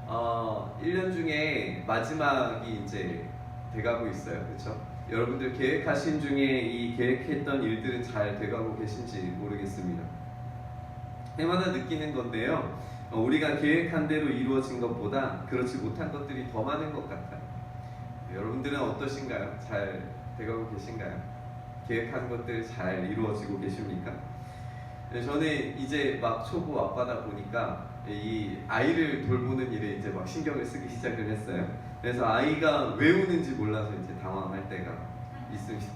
1년 중에 마지막이 이제 돼가고 있어요. 그렇죠? 여러분들 계획하신 중에 이 계획했던 일들은 잘 돼가고 계신지 모르겠습니다. 해마다 느끼는 건데요. 우리가 계획한 대로 이루어진 것보다 그렇지 못한 것들이 더 많은 것 같아요. 여러분들은 어떠신가요? 잘 돼가고 계신가요? 계획한 것들 잘 이루어지고 계십니까? 저는 이제 막 초보 아빠다 보니까 이 아이를 돌보는 일에 이제 막 신경을 쓰기 시작을 했어요. 그래서 아이가 왜 우는지 몰라서 이제 당황할 때가 있습니다.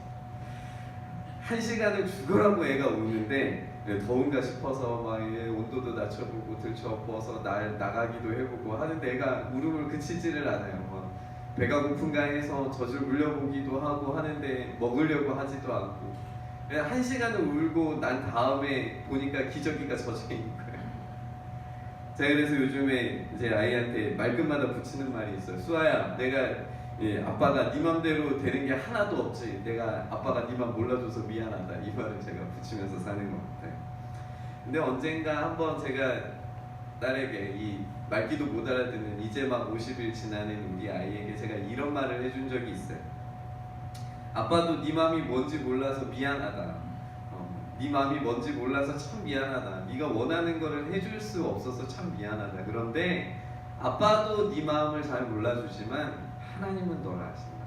1시간을 죽으라고 애가 우는데 더운가 싶어서 막 온도도 낮춰보고 들춰보아서 나가기도 해보고 하는데 애가 울음을 그치지를 않아요. 막 배가 고픈가 해서 젖을 물려보기도 하고 하는데 먹으려고 하지도 않고 1시간을 울고 난 다음에 보니까 기저귀가 젖어 있는 거예요. 제가 그래서 요즘에 제 아이한테 말끝마다 붙이는 말이 있어요. 수아야, 내가 아빠가 네 맘대로 되는 게 하나도 없지. 내가 아빠가 네 맘 몰라줘서 미안하다. 이 말을 제가 붙이면서 사는 것 같아요. 근데 언젠가 한번 제가 딸에게 이 말귀도 못 알아듣는 이제 막 50일 지나는 우리 아이에게 제가 이런 말을 해준 적이 있어요. 아빠도 네 맘이 뭔지 몰라서 미안하다. 네 맘이 뭔지 몰라서 참 미안하다. 네가 원하는 거를 해줄 수 없어서 참 미안하다. 그런데 아빠도 네 마음을 잘 몰라주지만 하나님은 너를 아신다.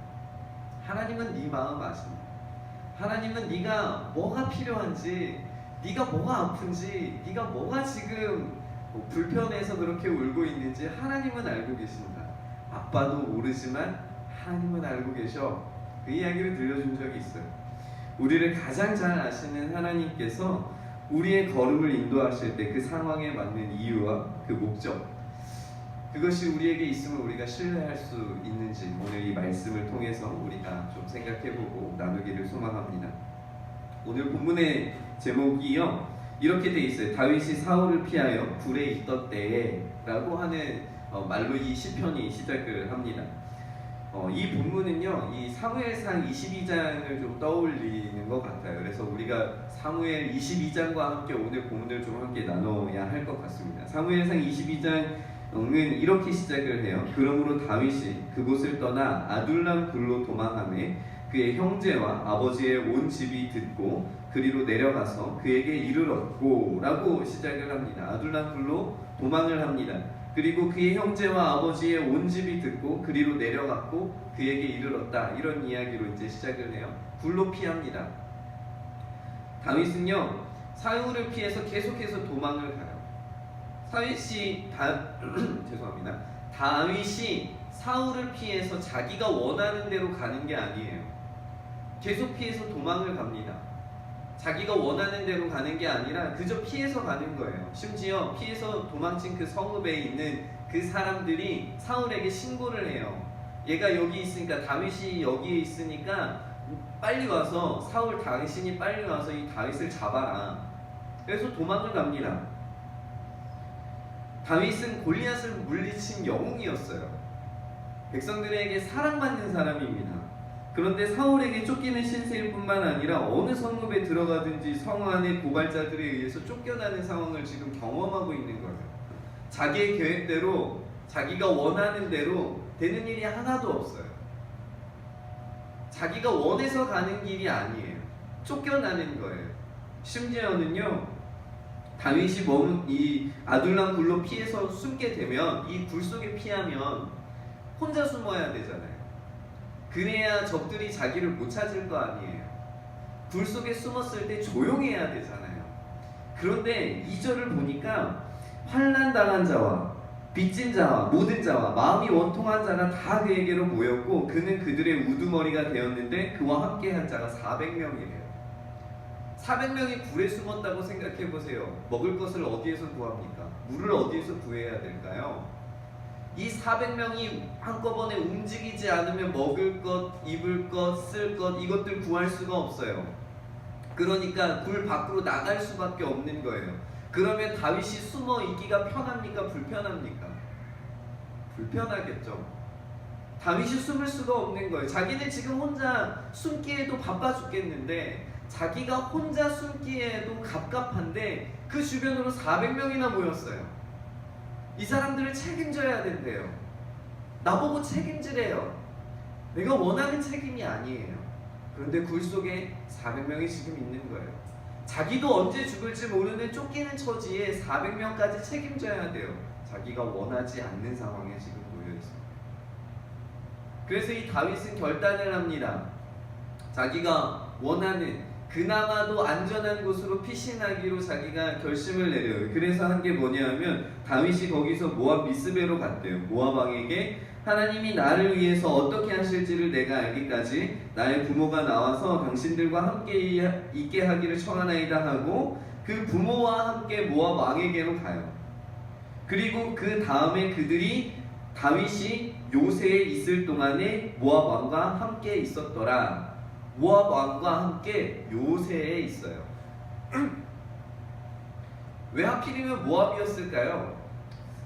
하나님은 네 마음 아신다. 하나님은 네가 뭐가 필요한지, 네가 뭐가 아픈지, 네가 뭐가 지금 불편해서 그렇게 울고 있는지 하나님은 알고 계신다. 아빠도 모르지만 하나님은 알고 계셔. 그 이야기를 들려준 적이 있어요. 우리를 가장 잘 아시는 하나님께서 우리의 걸음을 인도하실 때 그 상황에 맞는 이유와 그 목적, 그것이 우리에게 있음을 우리가 신뢰할 수 있는지 오늘 이 말씀을 통해서 우리가 좀 생각해보고 나누기를 소망합니다. 오늘 본문의 제목이요, 이렇게 돼 있어요. 다윗이 사울을 피하여 굴에 있던 때에 라고 하는 말로 이 시편이 시작을 합니다. 이 본문은요, 이 사무엘상 22장을 좀 떠올리는 것 같아요. 그래서 우리가 사무엘 22장과 함께 오늘 본문을 좀 함께 나눠야 할 것 같습니다. 사무엘상 22장은 이렇게 시작을 해요. 그러므로 다윗이 그곳을 떠나 아둘람 굴로 도망하매 그의 형제와 아버지의 온 집이 듣고 그리로 내려가서 그에게 이르렀고 라고 시작을 합니다. 아둘람 굴로 도망을 합니다. 그리고 그의 형제와 아버지의 온 집이 듣고 그리로 내려갔고 그에게 이르렀다. 이런 이야기로 이제 시작을 해요. 굴로 피합니다. 다윗은요, 사울을 피해서 계속해서 도망을 가요. 죄송합니다. 다윗이 사울을 피해서 자기가 원하는 대로 가는 게 아니에요. 계속 피해서 도망을 갑니다. 자기가 원하는 대로 가는 게 아니라 그저 피해서 가는 거예요. 심지어 피해서 도망친 그 성읍에 있는 그 사람들이 사울에게 신고를 해요. 얘가 여기 있으니까, 다윗이 여기에 있으니까 빨리 와서, 사울 당신이 빨리 와서 이 다윗을 잡아라. 그래서 도망을 갑니다. 다윗은 골리앗을 물리친 영웅이었어요. 백성들에게 사랑받는 사람입니다. 그런데 사울에게 쫓기는 신세일 뿐만 아니라 어느 성읍에 들어가든지 성 안의 고발자들에 의해서 쫓겨나는 상황을 지금 경험하고 있는 거예요. 자기의 계획대로, 자기가 원하는 대로 되는 일이 하나도 없어요. 자기가 원해서 가는 길이 아니에요. 쫓겨나는 거예요. 심지어는요, 다윗이 이 아둘람 굴로 피해서 숨게 되면, 이 굴 속에 피하면 혼자 숨어야 되잖아요. 그래야 적들이 자기를 못 찾을 거 아니에요. 굴 속에 숨었을 때 조용해야 되잖아요. 그런데 2절을 보니까 환난 당한 자와 빚진 자와 모든 자와 마음이 원통한 자가 다 그에게로 모였고 그는 그들의 우두머리가 되었는데 그와 함께한 자가 400명이래요. 400명이 굴에 숨었다고 생각해보세요. 먹을 것을 어디에서 구합니까? 물을 어디에서 구해야 될까요? 이 400명이 한꺼번에 움직이지 않으면 먹을 것, 입을 것, 쓸 것, 이것들 구할 수가 없어요. 그러니까 굴 밖으로 나갈 수밖에 없는 거예요. 그러면 다윗이 숨어 있기가 편합니까? 불편합니까? 불편하겠죠. 다윗이 숨을 수가 없는 거예요. 자기는 지금 혼자 숨기에도 바빠 죽겠는데, 자기가 혼자 숨기에도 갑갑한데 그 주변으로 400명이나 모였어요. 이 사람들을 책임져야 된대요. 나보고 책임지래요. 내가 원하는 책임이 아니에요. 그런데 굴 속에 400명이 지금 있는 거예요. 자기도 언제 죽을지 모르는 쫓기는 처지에 400명까지 책임져야 돼요. 자기가 원하지 않는 상황에 지금 놓여 있어요. 그래서 이 다윗은 결단을 합니다. 자기가 원하는 그나마도 안전한 곳으로 피신하기로 자기가 결심을 내려요. 그래서 한 게 뭐냐면 다윗이 거기서 모압 미스베로 갔대요. 모압 왕에게 하나님이 나를 위해서 어떻게 하실지를 내가 알기까지 나의 부모가 나와서 당신들과 함께 있게 하기를 청하나이다 하고 그 부모와 함께 모압 왕에게로 가요. 그리고 그 다음에 그들이 다윗이 요새에 있을 동안에 모압 왕과 함께 있었더라. 모압 왕과 함께 요새에 있어요. 왜 하필이면 모압이었을까요?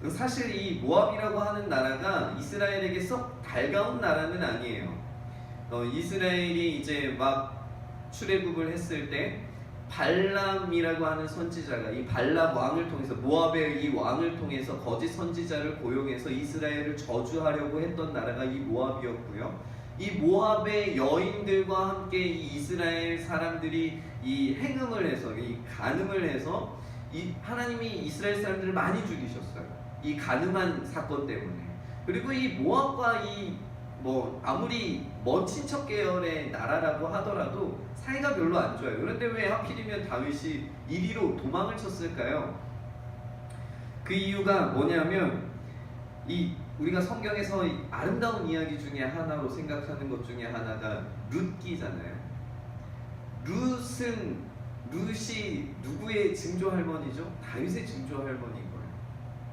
사실 이 모압이라고 하는 나라가 이스라엘에게 썩 달가운 나라는 아니에요. 이스라엘이 이제 막 출애굽을 했을 때 발람이라고 하는 선지자가 이 발람 왕을 통해서 모압의 이 왕을 통해서 거짓 선지자를 고용해서 이스라엘을 저주하려고 했던 나라가 이 모압이었고요. 이 모압의 여인들과 함께 이 이스라엘 사람들이 이 행음을 해서 이 간음을 해서 이 하나님이 이스라엘 사람들을 많이 죽이셨어요. 이 간음한 사건 때문에. 그리고 이 모압과 이 뭐 아무리 먼 친척 계열의 나라라고 하더라도 사이가 별로 안 좋아요. 그런데 왜 하필이면 다윗이 이리로 도망을 쳤을까요? 그 이유가 뭐냐면 이 우리가 성경에서 이 아름다운 이야기 중에 하나로 생각하는 것 중에 하나가 룻기잖아요. 룻이 누구의 증조 할머니죠? 다윗의 증조 할머니인 거예요.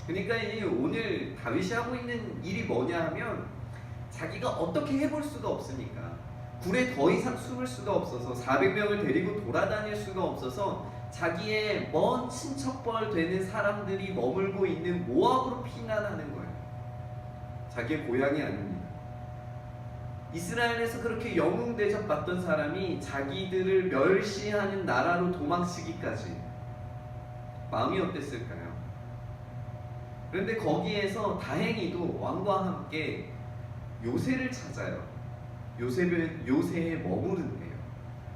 그러니까 이 오늘 다윗이 하고 있는 일이 뭐냐 하면 자기가 어떻게 해볼 수가 없으니까 굴에 더 이상 숨을 수가 없어서 400명을 데리고 돌아다닐 수가 없어서 자기의 먼 친척벌 되는 사람들이 머물고 있는 모압으로 피난하는 거예요. 자기의 고향이 아닙니다. 이스라엘에서 그렇게 영웅 대접받던 사람이 자기들을 멸시하는 나라로 도망치기까지 마음이 어땠을까요? 그런데 거기에서 다행히도 왕과 함께 요새를 찾아요. 요새에 머무른대요.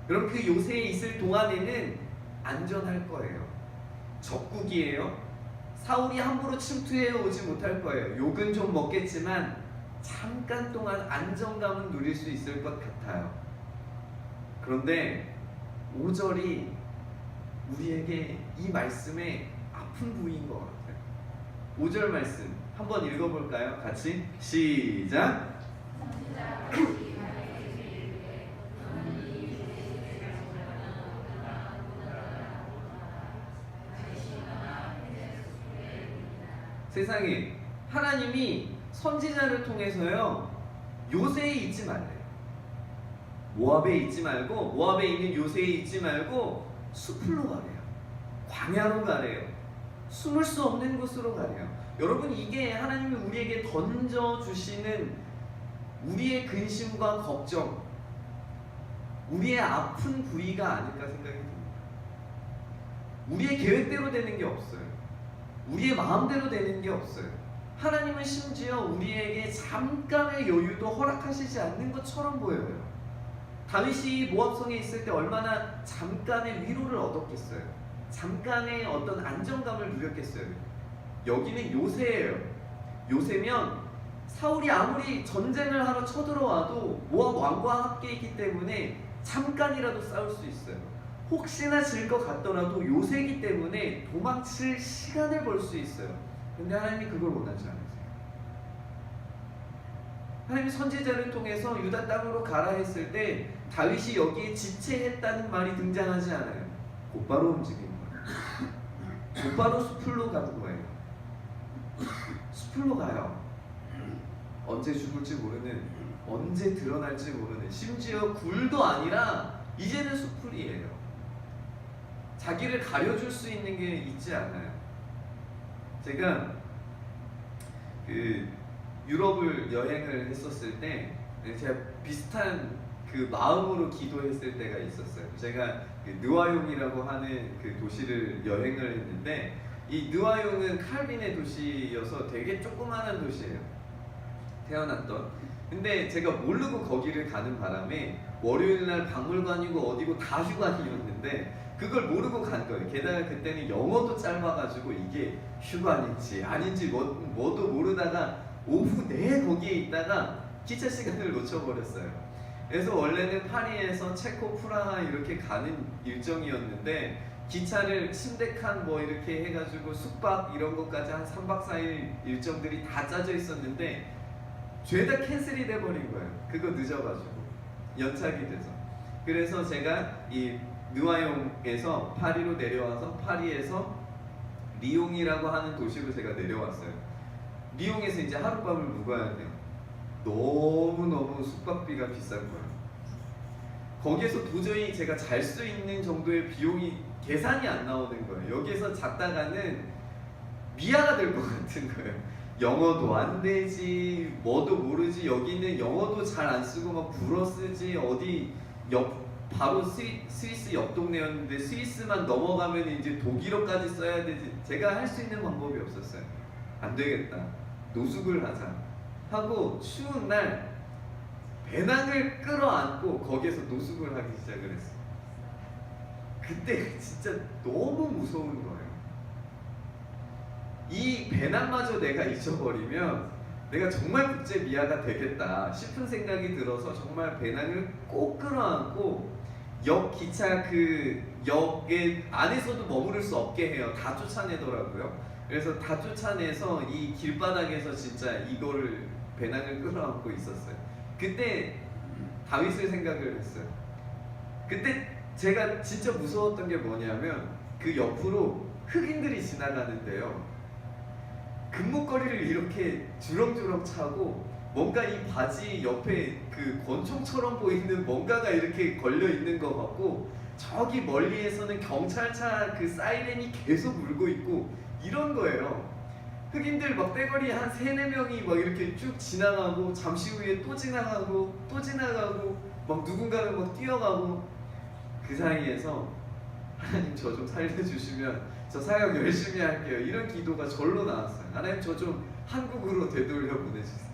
그럼 그 요새에 있을 동안에는 안전할 거예요. 적국이에요. 사울이 함부로 침투해 오지 못할 거예요. 욕은 좀 먹겠지만 잠깐 동안 안정감은 누릴 수 있을 것 같아요. 그런데 5절이 우리에게 이 말씀의 아픈 부위인 것 같아요. 5절 말씀 한번 읽어볼까요? 같이 시작! 세상에 하나님이 선지자를 통해서요 요새에 있지 말래요. 모압에 있지 말고 모압에 있는 요새에 있지 말고 숲으로 가래요. 광야로 가래요. 숨을 수 없는 곳으로 가래요. 여러분 이게 하나님이 우리에게 던져주시는 우리의 근심과 걱정, 우리의 아픈 부위가 아닐까 생각이 듭니다. 우리의 계획대로 되는 게 없어요. 우리의 마음대로 되는 게 없어요. 하나님은 심지어 우리에게 잠깐의 여유도 허락하시지 않는 것처럼 보여요. 다윗이 모압성에 있을 때 얼마나 잠깐의 위로를 얻었겠어요. 잠깐의 어떤 안정감을 누렸겠어요. 여기는 요새예요. 요새면 사울이 아무리 전쟁을 하러 쳐들어와도 모압 왕과 함께 있기 때문에 잠깐이라도 싸울 수 있어요. 혹시나 질 것 같더라도 요새이기 때문에 도망칠 시간을 벌 수 있어요. 근데 하나님이 그걸 원하지 않으세요. 하나님이 선지자를 통해서 유다 땅으로 가라 했을 때 다윗이 여기에 지체했다는 말이 등장하지 않아요. 곧바로 움직인 거예요. 곧바로 숲으로 가는 거예요. 숲으로 가요. 언제 죽을지 모르는, 언제 드러날지 모르는, 심지어 굴도 아니라 이제는 숲풀이에요. 자기를 가려줄 수 있는 게 있지 않아요. 제가 그 유럽을 여행을 했었을 때 제가 비슷한 그 마음으로 기도했을 때가 있었어요. 제가 그 느와용이라고 하는 그 도시를 여행을 했는데 이 느와용은 칼빈의 도시여서 되게 조그마한 도시예요. 태어났던. 근데 제가 모르고 거기를 가는 바람에 월요일날 박물관이고 어디고 다 휴관이었는데 그걸 모르고 간 거예요. 게다가 그때는 영어도 짧아가지고 이게 휴관인지 아닌지 뭐도 모르다가 오후 내에 거기에 있다가 기차 시간을 놓쳐버렸어요. 그래서 원래는 파리에서 체코, 프라하 이렇게 가는 일정이었는데 기차를 침대칸 뭐 이렇게 해가지고 숙박 이런 것까지 한 3박 4일 일정들이 다 짜져 있었는데 죄다 캔슬이 돼버린 거예요. 그거 늦어가지고 연착이 돼서. 그래서 제가 이 느와용에서 파리로 내려와서 파리에서 리옹이라고 하는 도시로 제가 내려왔어요. 리옹에서 이제 하룻밤을 묵어야 돼요. 너무너무 숙박비가 비싼 거예요. 거기에서 도저히 제가 잘 수 있는 정도의 비용이 계산이 안 나오는 거예요. 여기에서 잤다가는 미아가 될 것 같은 거예요. 영어도 안 되지, 뭐도 모르지, 여기는 영어도 잘 안 쓰고 막 불어 쓰지, 어디 바로 스위스 옆 동네였는데 스위스만 넘어가면 이제 독일어까지 써야 되지. 제가 할 수 있는 방법이 없었어요. 안 되겠다. 노숙을 하자 하고 추운 날 배낭을 끌어안고 거기에서 노숙을 하기 시작을 했어요. 그때 진짜 너무 무서운 거예요. 이 배낭마저 내가 잊어버리면 내가 정말 국제 미아가 되겠다 싶은 생각이 들어서 정말 배낭을 꼭 끌어안고 역 기차 그 역에 안에서도 머무를 수 없게 해요. 다 쫓아내더라고요. 그래서 다 쫓아내서 이 길바닥에서 진짜 이거를 배낭을 끌어안고 있었어요. 그때 다윗을 생각을 했어요. 그때 제가 진짜 무서웠던 게 뭐냐면 그 옆으로 흑인들이 지나가는데요. 금목걸이를 이렇게 주렁주렁 차고 뭔가 이 바지 옆에 그 권총처럼 보이는 뭔가가 이렇게 걸려 있는 것 같고 저기 멀리에서는 경찰차 그 사이렌이 계속 울고 있고 이런 거예요. 흑인들 막 떼거리 한 3-4명이 막 이렇게 쭉 지나가고 잠시 후에 또 지나가고 또 지나가고 막 누군가는 막 뛰어가고 그 사이에서 하나님 저 좀 살려주시면 저 사역 열심히 할게요. 이런 기도가 절로 나왔어요. 하나님 저 좀 한국으로 되돌려 보내주세요.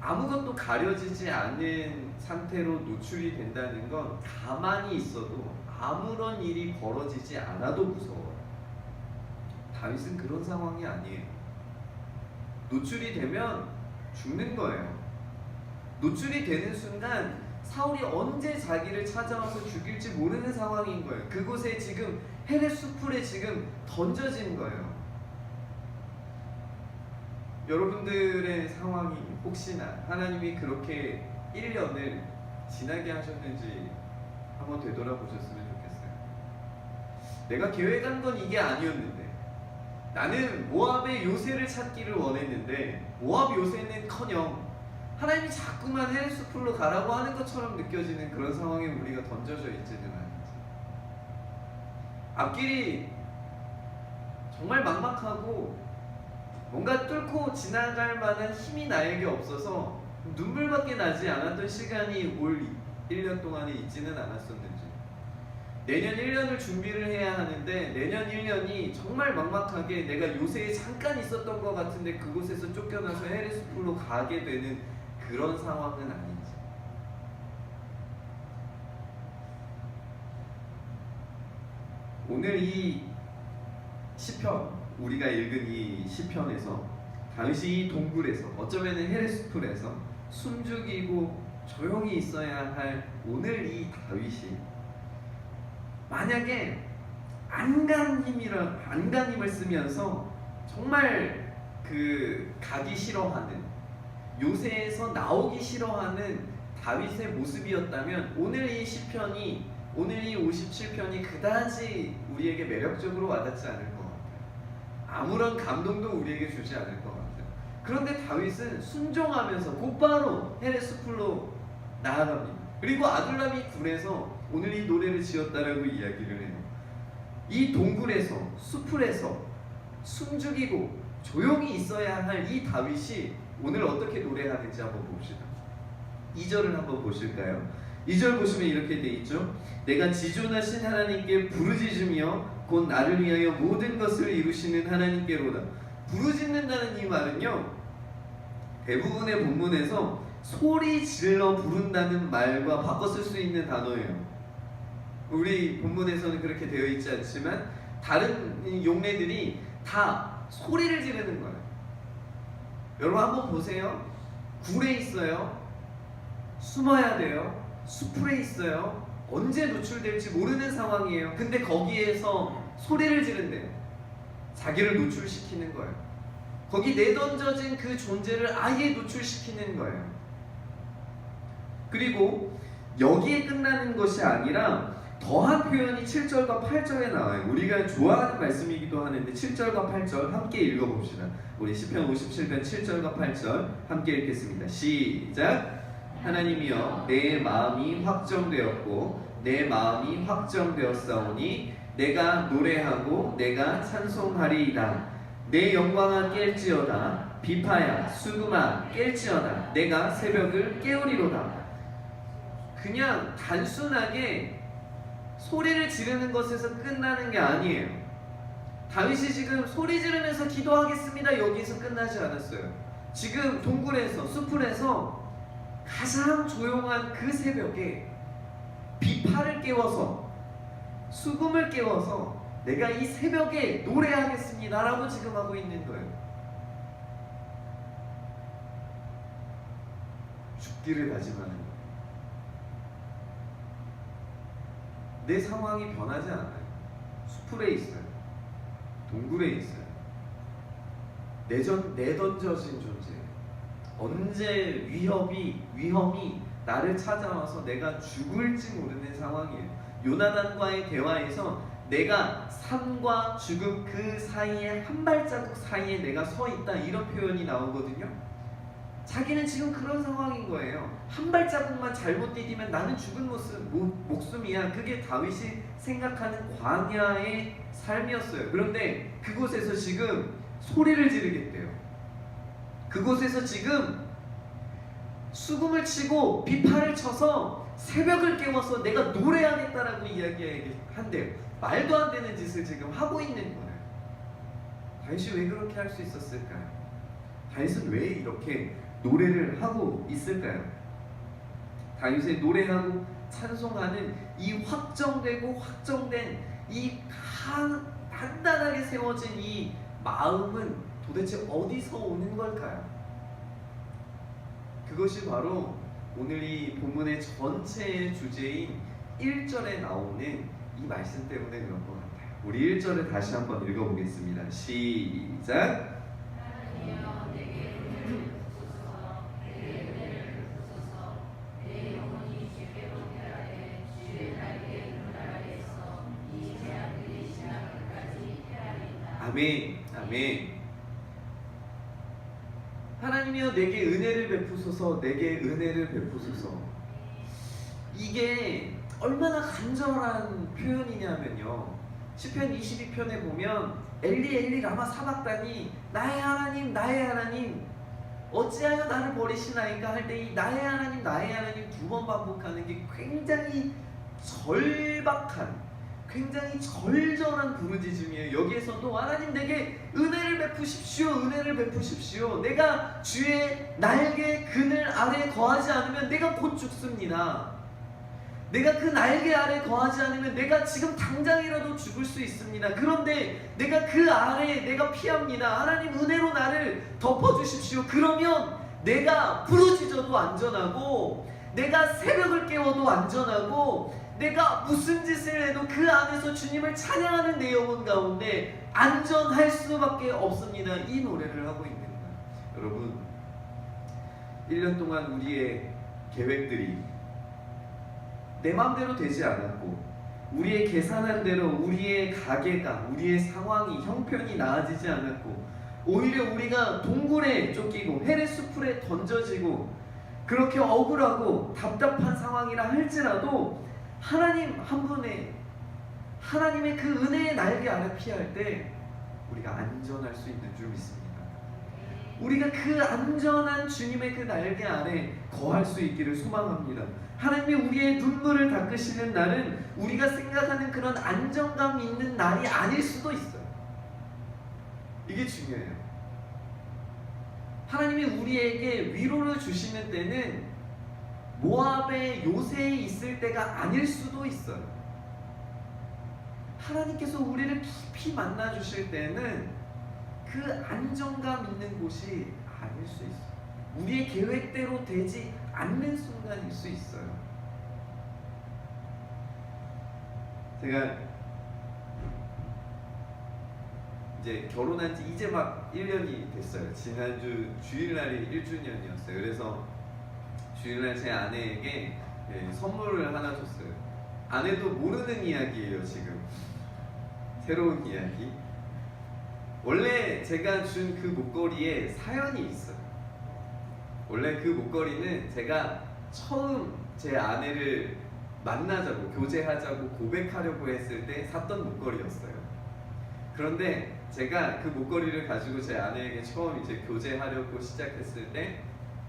아무것도 가려지지 않는 상태로 노출이 된다는 건 가만히 있어도 아무런 일이 벌어지지 않아도 무서워요. 다윗은 그런 상황이 아니에요. 노출이 되면 죽는 거예요. 노출이 되는 순간 사울이 언제 자기를 찾아와서 죽일지 모르는 상황인 거예요. 그곳에 지금 헤레 수풀에 지금 던져진 거예요. 여러분들의 상황이 혹시나 하나님이 그렇게 1년을 지나게 하셨는지 한번 되돌아보셨으면 좋겠어요. 내가 계획한 건 이게 아니었는데 나는 모압의 요새를 찾기를 원했는데 모압 요새는커녕 하나님이 자꾸만 헤레스풀로 가라고 하는 것처럼 느껴지는 그런 상황에 우리가 던져져 있지는 않은지. 앞길이 정말 막막하고 뭔가 뚫고 지나갈 만한 힘이 나에게 없어서 눈물밖에 나지 않았던 시간이 올 1년 동안에 있지는 않았었는지. 내년 1년을 준비를 해야 하는데 내년 1년이 정말 막막하게 내가 요새에 잠깐 있었던 것 같은데 그곳에서 쫓겨나서 헤레스풀로 가게 되는 그런 상황은 아닌지. 오늘 이 시편, 우리가 읽은 이 시편에서 다윗이 이 동굴에서 어쩌면은 헤레스풀에서 숨죽이고 조용히 있어야 할 오늘 이 다윗이 만약에 안간힘을 쓰면서 정말 그 가기 싫어하는 요새에서 나오기 싫어하는 다윗의 모습이었다면 오늘 이 시편이 오늘 이 57편이 그다지 우리에게 매력적으로 와닿지 않을 것 같아요. 아무런 감동도 우리에게 주지 않을 것 같아요. 그런데 다윗은 순종하면서 곧바로 헤레스풀로 나아갑니다. 그리고 아둘람이 굴에서 오늘 이 노래를 지었다라고 이야기를 해요. 이 동굴에서 수풀에서 숨죽이고 조용히 있어야 할 이 다윗이 오늘 어떻게 노래하는지 한번 봅시다. 2절을 한번 보실까요? 2절 보시면 이렇게 돼 있죠. 내가 지존하신 하나님께 부르짖으며 곧 나를 위하여 모든 것을 이루시는 하나님께로다. 부르짖는다는 이 말은요, 대부분의 본문에서 소리 질러 부른다는 말과 바꿔 쓸 수 있는 단어예요. 우리 본문에서는 그렇게 되어 있지 않지만 다른 용례들이 다 소리를 지르는 거예요. 여러분 한번 보세요. 굴에 있어요. 숨어야 돼요. 수풀에 있어요. 언제 노출될지 모르는 상황이에요. 근데 거기에서 소리를 지른대요. 자기를 노출시키는 거예요. 거기 내던져진 그 존재를 아예 노출시키는 거예요. 그리고 여기에 끝나는 것이 아니라 더한 표현이 7절과 8절에 나와요. 우리가 좋아하는 말씀이기도 하는데 7절과 8절 함께 읽어봅시다. 우리 시편 57편 7절과 8절 함께 읽겠습니다. 시작! 하나님이여 내 마음이 확정되었고 내 마음이 확정되었사오니 내가 노래하고 내가 찬송하리이다. 내 영광아 깰지어다. 비파야 수금아 깰지어다. 내가 새벽을 깨우리로다. 그냥 단순하게 소리를 지르는 것에서 끝나는 게 아니에요. 다윗이 지금 소리 지르면서 기도하겠습니다 여기서 끝나지 않았어요. 지금 동굴에서 수풀에서 가장 조용한 그 새벽에 비파를 깨워서 수금을 깨워서 내가 이 새벽에 노래하겠습니다 라고 지금 하고 있는 거예요. 죽기를 다짐하는 거예요. 내 상황이 변하지 않아요. 수풀에 있어요. 동굴에 있어요. 내던져진 존재예요. 언제 위험이 나를 찾아와서 내가 죽을지 모르는 상황이에요. 요나단과의 대화에서 내가 삶과 죽음 그 사이에 한 발자국 사이에 내가 서 있다 이런 표현이 나오거든요. 자기는 지금 그런 상황인 거예요. 한 발자국만 잘못 디디면 나는 죽은 목숨이야. 그게 다윗이 생각하는 광야의 삶이었어요. 그런데 그곳에서 지금 소리를 지르겠대요. 그곳에서 지금 수금을 치고 비파를 쳐서 새벽을 깨워서 내가 노래하겠다라고 이야기한대요. 말도 안 되는 짓을 지금 하고 있는 거예요. 다윗이 왜 그렇게 할 수 있었을까요? 다윗은 왜 이렇게 노래를 하고 있을까요? 다윗의 노래하고 찬송하는 이 확정된 이 단단하게 세워진 이 마음은 도대체 어디서 오는 걸까요? 그것이 바로 오늘 이 본문의 전체의 주제인 1절에 나오는 이 말씀 때문에 그런 것 같아요. 우리 1절을 다시 한번 읽어보겠습니다. 시작! 아멘, 아멘. 하나님이여 내게 은혜를 베푸소서, 내게 은혜를 베푸소서. 이게 얼마나 간절한 표현이냐면요, 시편 22편에 보면 엘리 엘리 라마 사박다니 나의 하나님 나의 하나님 어찌하여 나를 버리시나이까 할 때 이 나의 하나님 두 번 반복하는 게 굉장히 절박한, 굉장히 절절한 부르짖음이에요. 여기에서도 하나님 내게 은혜를 베푸십시오, 은혜를 베푸십시오. 내가 주의 날개 그늘 아래 거하지 않으면 내가 곧 죽습니다. 내가 그 날개 아래 거하지 않으면 내가 지금 당장이라도 죽을 수 있습니다. 그런데 내가 그 아래에 내가 피합니다. 하나님 은혜로 나를 덮어주십시오. 그러면 내가 부르짖어도 안전하고 내가 새벽을 깨워도 안전하고 내가 무슨 짓을 해도 그 안에서 주님을 찬양하는 내 영혼 가운데 안전할 수밖에 없습니다. 이 노래를 하고 있는 거예요. 여러분 1년 동안 우리의 계획들이 내 마음대로 되지 않았고 우리의 계산한 대로 우리의 가계가, 우리의 상황이, 형편이 나아지지 않았고 오히려 우리가 동굴에 쫓기고 헬의 수풀에 던져지고 그렇게 억울하고 답답한 상황이라 할지라도 하나님 한 분의 하나님의 그 은혜의 날개 아래 피할 때 우리가 안전할 수 있는 줄 믿습니다. 우리가 그 안전한 주님의 그 날개 아래 거할 수 있기를 소망합니다. 하나님이 우리의 눈물을 닦으시는 날은 우리가 생각하는 그런 안정감 있는 날이 아닐 수도 있어요. 이게 중요해요. 하나님이 우리에게 위로를 주시는 때는 모압의 요새에 있을 때가 아닐 수도 있어요. 하나님께서 우리를 깊이 만나 주실 때는 그 안정감 있는 곳이 아닐 수 있어요. 우리의 계획대로 되지 않는 순간일 수 있어요. 제가 이제 결혼한 지 이제 막 1년이 됐어요. 지난주 주일날이 1주년이었어요. 그래서 주일날 제 아내에게 선물을 하나 줬어요. 아내도 모르는 이야기예요. 지금 새로운 이야기. 원래 제가 준 그 목걸이에 사연이 있어요. 원래 그 목걸이는 제가 처음 제 아내를 만나자고 교제하자고 고백하려고 했을 때 샀던 목걸이였어요. 그런데 제가 그 목걸이를 가지고 제 아내에게 처음 이제 교제하려고 시작했을 때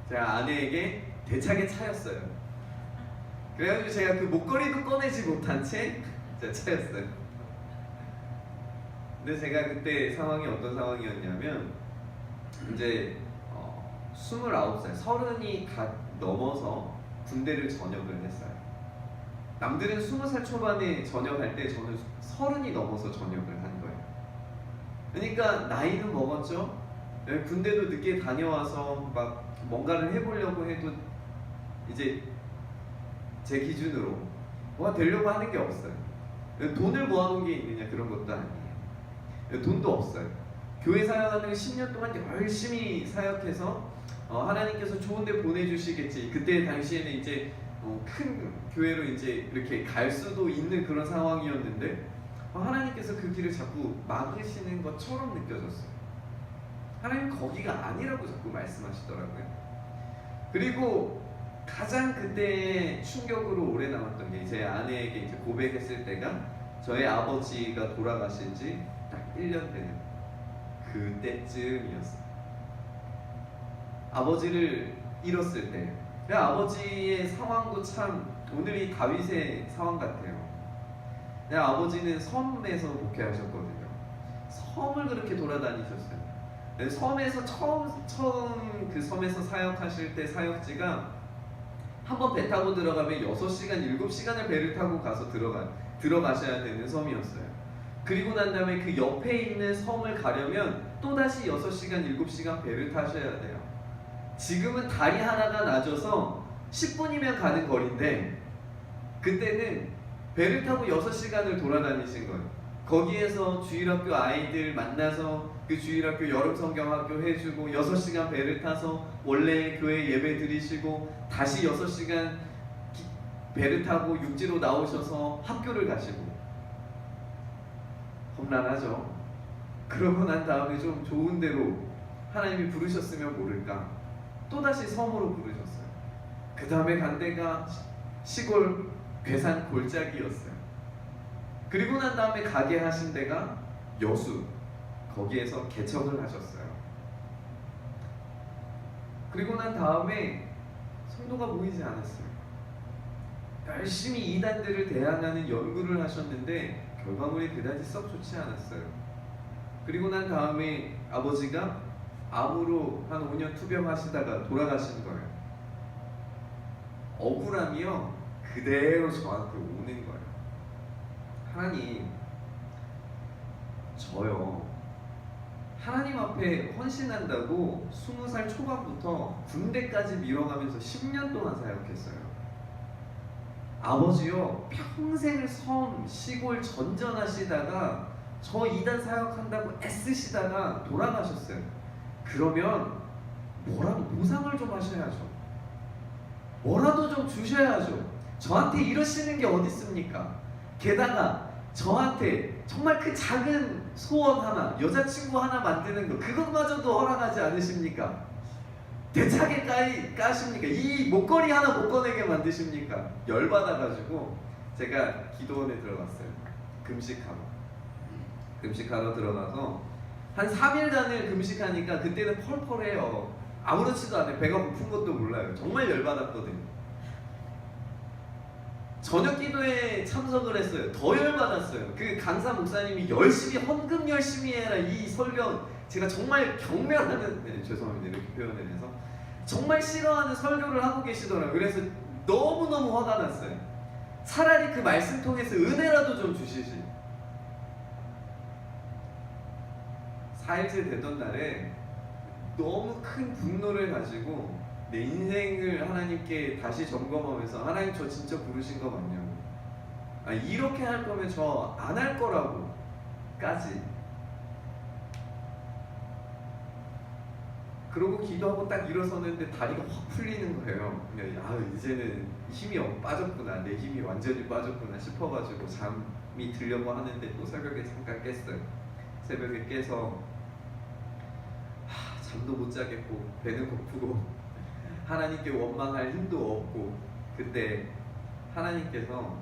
제가 아내에게 대차게 차였어요. 그래가지고 제가 그 목걸이도 꺼내지 못한 채 제가 차였어요. 근데 제가 그때 상황이 어떤 상황이었냐면 이제 29살, 30이 갓 넘어서 군대를 전역을 했어요. 남들은 20살 초반에 전역할 때 저는 30이 넘어서 전역을 한 거예요. 그러니까 나이는 먹었죠. 군대도 늦게 다녀와서 막 뭔가를 해보려고 해도 이제 제 기준으로 뭐가 되려고 하는 게 없어요. 돈을 모아놓은 게 있느냐 그런 것도 아니에요. 돈도 없어요. 교회 사역하는 10년 동안 열심히 사역해서 하나님께서 좋은 데 보내주시겠지. 그때 당시에는 이제 큰 교회로 이제 이렇게 갈 수도 있는 그런 상황이었는데 하나님께서 그 길을 자꾸 막으시는 것처럼 느껴졌어요. 하나님 거기가 아니라고 자꾸 말씀하시더라고요. 그리고 가장 그때 충격으로 오래 남았던 게 제 아내에게 이제 고백했을 때가 저희 아버지가 돌아가신 지 딱 1년 되는 그때쯤이었어요. 아버지를 잃었을 때 아버지의 상황도 참 오늘이 다윗의 상황 같아요. 아버지는 섬에서 목회하셨거든요. 섬을 그렇게 돌아다니셨어요. 섬에서 처음 그 섬에서 사역하실 때 사역지가 한번 배 타고 들어가면 6시간, 7시간을 배를 타고 가서 들어가셔야 되는 섬이었어요. 그리고 난 다음에 그 옆에 있는 섬을 가려면 또다시 6시간, 7시간 배를 타셔야 돼요. 지금은 다리 하나가 낮아서 10분이면 가는 거리인데 그때는 배를 타고 6시간을 돌아다니신 거예요. 거기에서 주일학교 아이들 만나서 그 주일학교 여름성경학교 해주고 6시간 배를 타서 원래 교회 예배 드리시고 다시 6시간 배를 타고 육지로 나오셔서 학교를 가시고 험난하죠. 그러고 난 다음에 좀 좋은 데로 하나님이 부르셨으면 모를까 또다시 섬으로 부르셨어요. 그 다음에 간 데가 시골 괴산 골짜기였어요. 그리고 난 다음에 가게 하신 데가 여수, 거기에서 개척을 하셨어요. 그리고 난 다음에 성도가 모이지 않았어요. 열심히 이단들을 대항하는 연구를 하셨는데 결과물이 그다지 썩 좋지 않았어요. 그리고 난 다음에 아버지가 암으로 한 5년 투병하시다가 돌아가신 거예요. 억울함이요 그대로 저한테 오는 거예요. 하나님, 저요 하나님 앞에 헌신한다고 20살 초반부터 군대까지 밀어가면서 10년 동안 사역했어요. 아버지요 평생을 섬, 시골 전전하시다가 저 이단 사역한다고 애쓰시다가 돌아가셨어요. 그러면 뭐라도 보상을 좀 하셔야죠. 뭐라도 좀 주셔야죠. 저한테 이러시는 게 어디 있습니까? 게다가 저한테 정말 그 작은 소원 하나, 여자친구 하나 만드는 거 그것마저도 허락하지 않으십니까? 대차게 까십니까? 이 목걸이 하나 못 꺼내게 만드십니까? 열받아가지고 제가 기도원에 들어갔어요. 금식하러 들어가서 한 3일간을 금식하니까 그때는 펄펄해요. 아무렇지도 않아요. 배가 고픈 것도 몰라요. 정말 열받았거든요. 저녁 기도에 참석을 했어요. 더 열받았어요. 그 강사 목사님이 열심히 헌금 열심히 해라 이 설교, 제가 정말 경멸하는, 네, 죄송합니다 이렇게 표현을 해서 정말 싫어하는 설교를 하고 계시더라고요. 그래서 너무너무 화가 났어요. 차라리 그 말씀 통해서 은혜라도 좀 주시지. 4일째 되던 날에 너무 큰 분노를 가지고 내 인생을 하나님께 다시 점검하면서, 하나님 저 진짜 부르신 거 맞냐고, 이렇게 할 거면 저 안 할 거라고 까지. 그러고 기도하고 딱 일어서는데 다리가 확 풀리는 거예요. 이제는 힘이 빠졌구나, 내 힘이 완전히 빠졌구나 싶어가지고 잠이 들려고 하는데 또 새벽에 잠깐 깼어요. 새벽에 깨서 잠도 못 자겠고 배는 고프고 하나님께 원망할 힘도 없고, 그때 하나님께서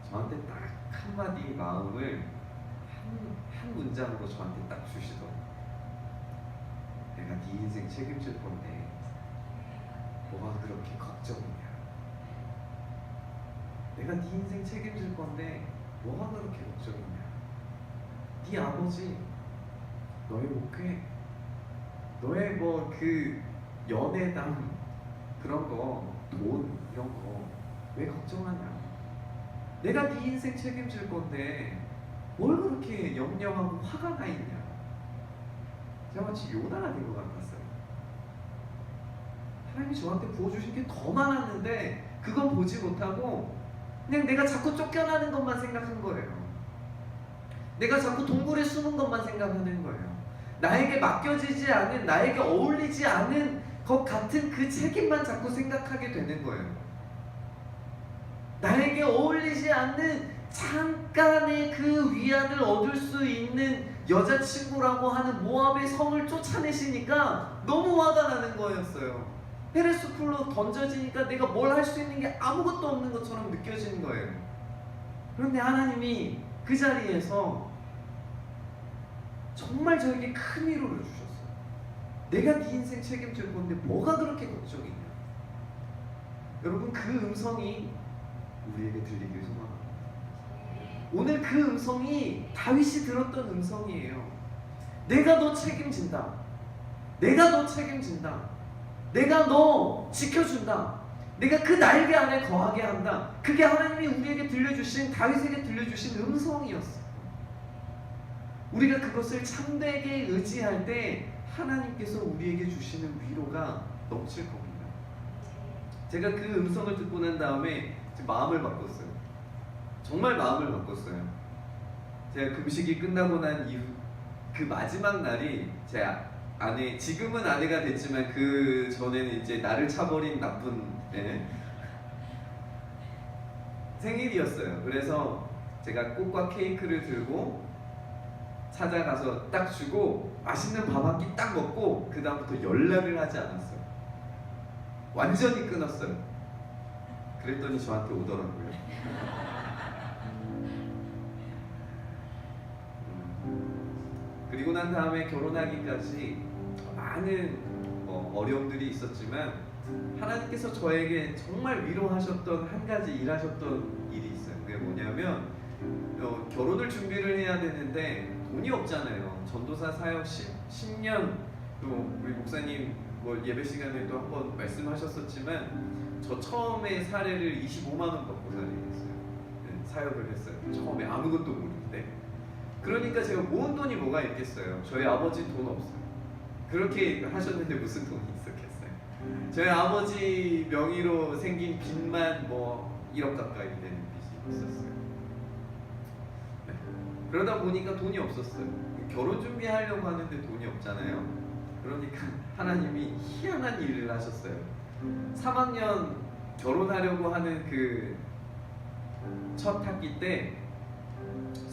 저한테 딱 한마디 마음을 한 문장으로 저한테 딱 주시더라고요. 내가 네 인생 책임질 건데 뭐가 그렇게 걱정이냐. 내가 네 인생 책임질 건데 뭐가 그렇게 걱정이냐. 네 아버지, 너의 목회, 너의 뭐 그 연애담 그런 거, 돈 이런 거 왜 걱정하냐. 내가 네 인생 책임질 건데 뭘 그렇게 염려하고 화가 나 있냐. 제가 마치 요나가 된 것 같았어요. 하나님이 저한테 부어주신 게 더 많았는데 그건 보지 못하고 그냥 내가 자꾸 쫓겨나는 것만 생각한 거예요. 내가 자꾸 동굴에 숨은 것만 생각하는 거예요. 나에게 맡겨지지 않은, 나에게 어울리지 않은 것 같은 그 책임만 자꾸 생각하게 되는 거예요. 나에게 어울리지 않는 잠깐의 그 위안을 얻을 수 있는 여자친구라고 하는 모압의 성을 쫓아내시니까 너무 화가 나는 거였어요. 헤레스풀로 던져지니까 내가 뭘 할 수 있는 게 아무것도 없는 것처럼 느껴지는 거예요. 그런데 하나님이 그 자리에서 정말 저에게 큰 위로를 주셨어요. 내가 네 인생 책임질 건데 뭐가 그렇게 걱정이냐. 여러분, 그 음성이 우리에게 들리길 소망합니다. 오늘 그 음성이 다윗이 들었던 음성이에요. 내가 너 책임진다. 내가 너 책임진다. 내가 너 지켜준다. 내가 그 날개 안에 거하게 한다. 그게 하나님이 우리에게 들려주신, 다윗에게 들려주신 음성이었어요. 우리가 그것을 참되게 의지할 때 하나님께서 우리에게 주시는 위로가 넘칠 겁니다. 제가 그 음성을 듣고 난 다음에 마음을 바꿨어요. 정말 마음을 바꿨어요. 제가 금식이 끝나고 난 이후 그 마지막 날이 제 아내, 지금은 아내가 됐지만 그 전에는 이제 나를 차버린 나쁜 애 생일이었어요. 그래서 제가 꽃과 케이크를 들고 찾아가서 딱 주고 맛있는 밥 한 끼 딱 먹고 그 다음부터 연락을 하지 않았어요. 완전히 끊었어요. 그랬더니 저한테 오더라고요. 그리고 난 다음에 결혼하기까지 많은 어려움들이 있었지만 하나님께서 저에게 정말 위로하셨던 한 가지 일하셨던 일이 있어요. 그게 뭐냐면 결혼을 준비를 해야 되는데 돈이 없잖아요. 전도사 사역 10년, 또 우리 목사님 예배 시간에도 한번 말씀하셨었지만 저 처음에 사례를 25만 원 받고 사례했어요. 네, 사역을 했어요. 처음에 아무것도 모르는데. 그러니까 제가 모은 돈이 뭐가 있겠어요. 저희 아버지 돈 없어요. 그렇게 하셨는데 무슨 돈이 있었겠어요. 저희 아버지 명의로 생긴 빚만 1억 가까이 되는 빚이 있었어요. 네. 그러다 보니까 돈이 없었어요. 결혼 준비하려고 하는데 돈이 없잖아요. 그러니까 하나님이 희한한 일을 하셨어요. 3학년 결혼하려고 하는 그 첫 학기 때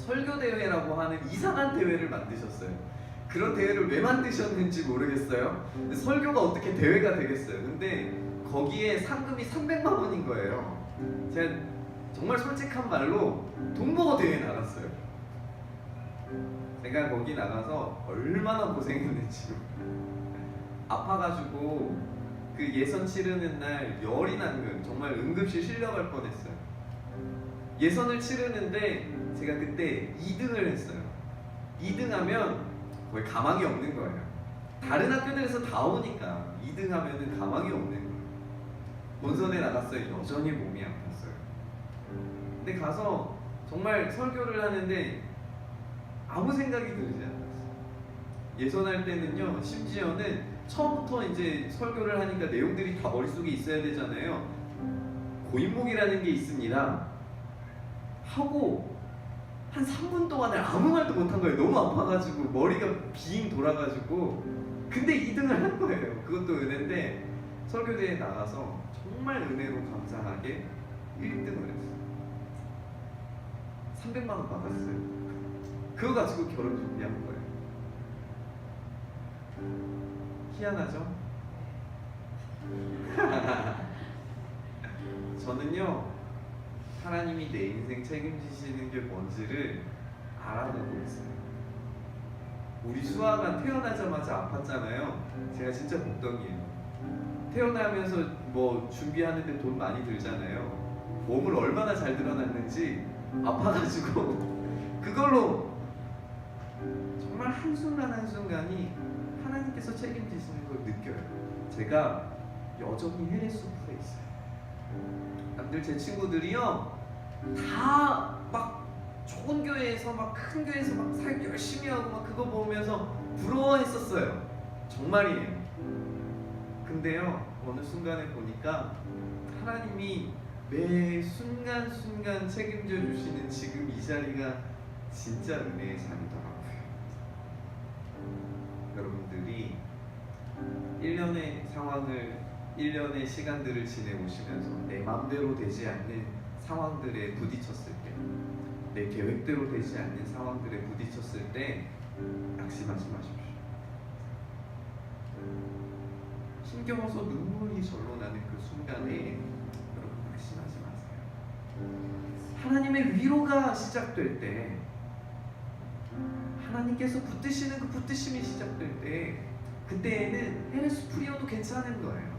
설교대회라고 하는 이상한 대회를 만드셨어요. 그런 대회를 왜 만드셨는지 모르겠어요. 근데 설교가 어떻게 대회가 되겠어요. 근데 거기에 상금이 300만 원인 거예요. 제가 정말 솔직한 말로 돈 보고 대회 나갔어요. 내가 거기 나가서 얼마나 고생했는지 아파가지고 그 예선 치르는 날 열이 나는 정말 응급실 실려갈 뻔했어요. 예선을 치르는데 제가 그때 2등을 했어요. 2등하면 거의 가망이 없는 거예요. 다른 학교들에서 다 오니까 2등하면은 가망이 없는 거예요. 본선에 나갔어요. 여전히 몸이 아팠어요. 근데 가서 정말 설교를 하는데 아무 생각이 들지 않았어요. 예선할 때는요, 심지어는 처음부터 이제 설교를 하니까 내용들이 다 머릿속에 있어야 되잖아요. 고인목이라는 게 있습니다 하고 한 3분 동안에 아무 말도 못한 거예요. 너무 아파가지고 머리가 빙 돌아가지고. 근데 2등을 한 거예요. 그것도 은혜인데 설교대에 나가서 정말 은혜로 감사하게 1등을 했어요. 300만 원 받았어요. 그거 가지고 결혼 준비한 거예요. 희한하죠? 저는요, 하나님이 내 인생 책임지시는 게 뭔지를 알아보고 있어요. 우리 수아가 태어나자마자 아팠잖아요. 제가 진짜 걱정이에요. 태어나면서 뭐 준비하는데 돈 많이 들잖아요. 몸을 얼마나 잘 드러났는지 아파가지고 그걸로 정말 한순간 한순간이 하나님께서 책임지시는 걸 느껴요. 제가 여전히 해례수풀에 있어요. 남들 제 친구들이요 다 막 좋은 교회에서 막 큰 교회에서 막 사역 열심히 하고 막 그거 보면서 부러워했었어요. 정말이에요. 근데요 어느 순간에 보니까 하나님이 매 순간순간 책임져 주시는 지금 이 자리가 진짜 은혜의 자리더라고요. 여러분들이 1년의 상황을 1년의 시간들을 지내오시면서 내 마음대로 되지 않는 상황들에 부딪혔을 때, 내 계획대로 되지 않는 상황들에 부딪혔을 때 낙심하지 마십시오. 힘겨워서 눈물이 절로 나는 그 순간에 여러분 낙심하지 마세요. 하나님의 위로가 시작될 때, 하나님께서 붙드시는 그 붙드심이 시작될 때, 그때에는 헤레스프리어도 괜찮은 거예요.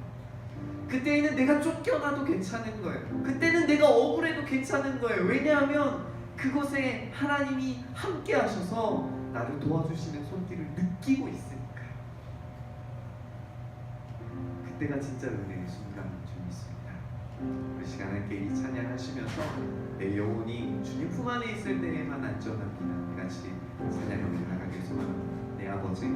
그때에는 내가 쫓겨나도 괜찮은 거예요. 그때는 내가 억울해도 괜찮은 거예요. 왜냐하면 그곳에 하나님이 함께 하셔서 나를 도와주시는 손길을 느끼고 있으니까요. 그때가 진짜 은혜의 순간인 줄 믿습니다. 그 시간 함께 이 찬양하시면서 내 영혼이 주님 품 안에 있을 때에만 안전합니다. 같이 찬양하며 나가겠습니다. 내 아버지